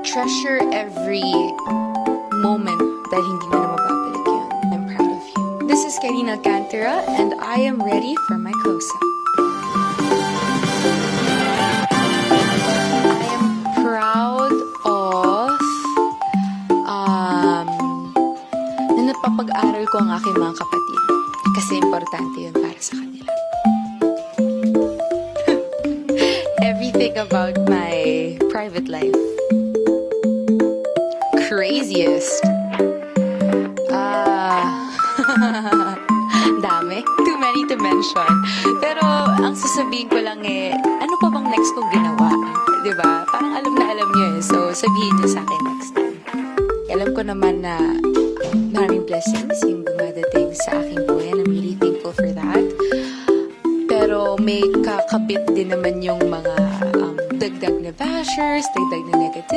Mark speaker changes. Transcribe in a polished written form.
Speaker 1: treasure every moment dahil hindi mo na mababalik yun. I'm proud of you. This is Karina Alcantara and I am ready for my close-up. I am proud of na napapag-aral ko ang aking mga kapatid kasi importante yun para sa kanila. Everything about my private life. Craziest. Dami. Too many to mention. Pero, ang sasabihin ko lang ano pa bang next kong ginawa? Diba? Parang alam na alam nyo So, sabihin nyo sa akin next time. Alam ko naman na maraming blessings yung dumadating sa aking buhay. I'm really thankful for that. Pero, may kakabit din naman yung mga dagdag na bashers, dagdag na negative